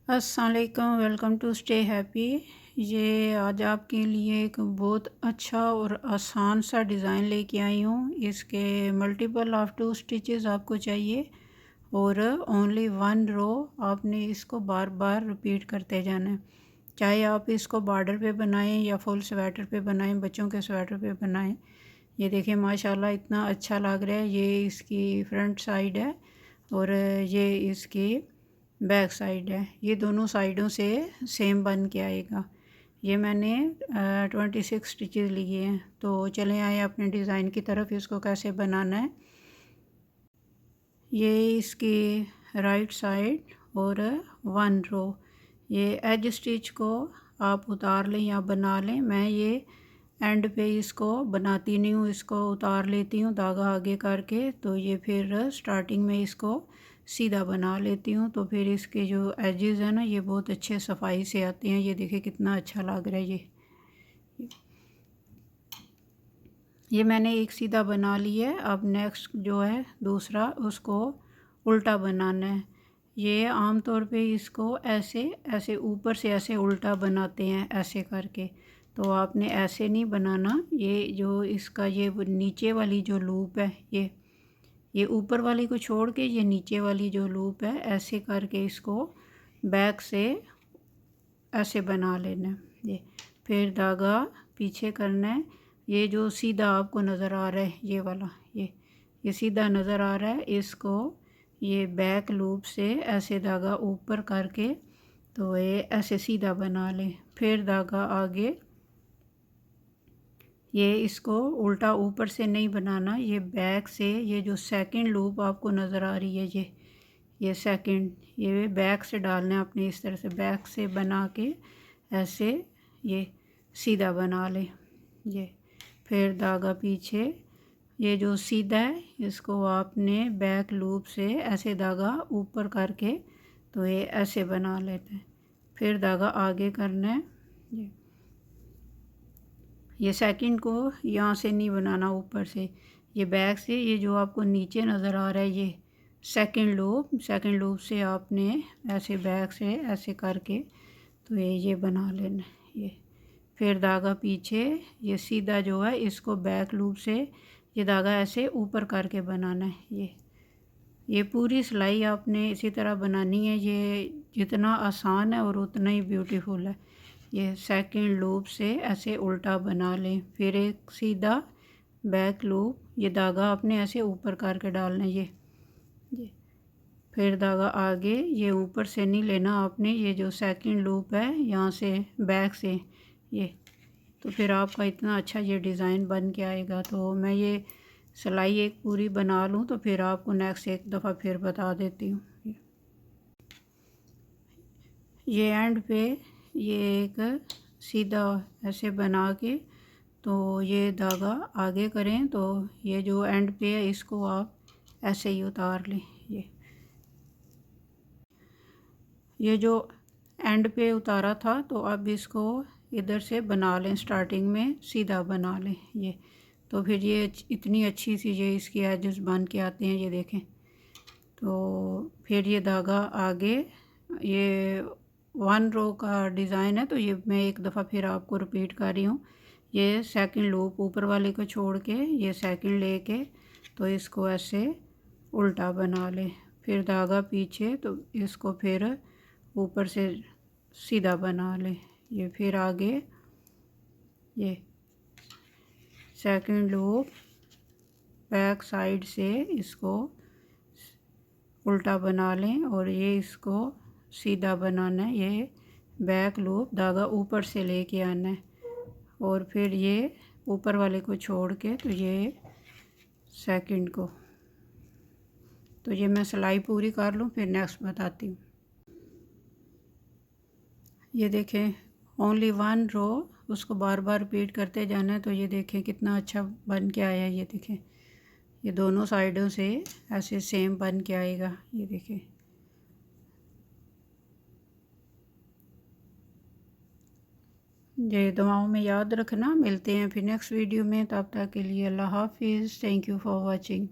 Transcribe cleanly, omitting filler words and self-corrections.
अस्सलामुअलैकुम, welcome to stay happy. ये आज आपके लिए एक बहुत अच्छा और आसान सा डिज़ाइन लेके आई हूँ। इसके मल्टीपल ऑफ 2 स्टिचेस आपको चाहिए और ओनली 1 रो आपने इसको बार बार रिपीट करते जाना है। चाहे आप इसको बॉर्डर पे बनाएं या फुल स्वेटर पे बनाएं, बच्चों के स्वेटर पे बनाएं। ये देखिए माशाल्लाह इतना अच्छा लग रहा है। ये इसकी फ्रंट साइड है और ये इसकी बैक साइड है। ये दोनों साइडों से सेम बन के आएगा। ये मैंने 26 स्टिचेस लिए हैं। तो चले आए अपने डिज़ाइन की तरफ। इसको कैसे बनाना है, ये इसकी राइट साइड और 1 रो। ये एज स्टिच को आप उतार लें या बना लें। मैं ये एंड पे इसको बनाती नहीं हूँ, इसको उतार लेती हूँ धागा आगे करके। तो ये फिर स्टार्टिंग में इसको सीधा बना लेती हूँ। तो फिर इसके जो एजेस हैं ना, ये बहुत अच्छे सफाई से आते हैं। ये देखिए कितना अच्छा लग रहा है। ये मैंने एक सीधा बना लिया है। अब नेक्स्ट जो है दूसरा, उसको उल्टा बनाना है। ये आम तौर पे इसको ऐसे ऐसे ऊपर से ऐसे उल्टा बनाते हैं, ऐसे करके। तो आपने ऐसे नहीं बनाना। ये जो इसका ये नीचे वाली जो लूप है, ये ऊपर वाली को छोड़ के ये नीचे वाली जो लूप है, ऐसे करके इसको बैक से ऐसे बना लेना है। ये फिर धागा पीछे करना है। ये जो सीधा आपको नज़र आ रहा है, ये वाला, ये सीधा नज़र आ रहा है, इसको ये बैक लूप से ऐसे धागा ऊपर करके तो ये ऐसे सीधा बना लें। फिर धागा आगे, ये इसको उल्टा ऊपर से नहीं बनाना, ये बैक से, ये जो सेकंड लूप आपको नज़र आ रही है, ये सेकंड, ये बैक से डालना है अपने। इस तरह से बैक से बना के ऐसे ये सीधा बना लें। ये फिर धागा पीछे, ये जो सीधा है इसको आपने बैक लूप से ऐसे धागा ऊपर करके तो ये ऐसे बना लेते हैं। फिर धागा आगे करना है। ये सेकंड को यहाँ से नहीं बनाना, ऊपर से, ये बैक से, ये जो आपको नीचे नज़र आ रहा है ये सेकंड लूप से आपने ऐसे बैक से ऐसे करके तो ये बना लेना। ये फिर धागा पीछे, ये सीधा जो है इसको बैक लूप से ये धागा ऐसे ऊपर करके बनाना है। ये पूरी सिलाई आपने इसी तरह बनानी है। ये जितना आसान है और उतना ही ब्यूटीफुल है। ये सेकंड लूप से ऐसे उल्टा बना लें। फिर एक सीधा बैक लूप, ये धागा आपने ऐसे ऊपर करके डालना है। ये फिर धागा आगे, ये ऊपर से नहीं लेना आपने, ये जो सेकंड लूप है यहाँ से बैक से, ये तो फिर आपका इतना अच्छा ये डिज़ाइन बन के आएगा। तो मैं ये सिलाई एक पूरी बना लूँ तो फिर आपको नेक्स्ट एक दफ़ा फिर बता देती हूँ। ये एंड पे ये एक सीधा ऐसे बना के तो ये धागा आगे करें तो ये जो एंड पे है इसको आप ऐसे ही उतार लें। ये जो एंड पे उतारा था तो अब इसको इधर से बना लें, स्टार्टिंग में सीधा बना लें। ये तो फिर ये इतनी अच्छी सी ये इसकी एजेस बन के आते हैं, ये देखें। तो फिर ये धागा आगे, ये 1 रो का डिज़ाइन है तो ये मैं एक दफ़ा फिर आपको रिपीट कर रही हूँ। ये सेकंड लूप ऊपर वाले को छोड़ के ये सेकंड लेके तो इसको ऐसे उल्टा बना लें। फिर धागा पीछे तो इसको फिर ऊपर से सीधा बना लें। ये फिर आगे ये सेकंड लूप बैक साइड से इसको उल्टा बना लें और ये इसको सीधा बनाना है। ये बैक लूप धागा ऊपर से लेके आना है और फिर ये ऊपर वाले को छोड़ के तो ये सेकंड को, तो ये मैं सिलाई पूरी कर लूँ फिर नेक्स्ट बताती हूँ। ये देखें ओनली 1 रो, उसको बार बार रिपीट करते जाना है। तो ये देखें कितना अच्छा बन के आया। ये देखें ये दोनों साइडों से ऐसे सेम बन के आएगा। ये देखें, ये दुआओं में याद रखना। मिलते हैं फिर नेक्स्ट वीडियो में, तब तक के लिए अल्लाह हाफिज़। Thank you for watching.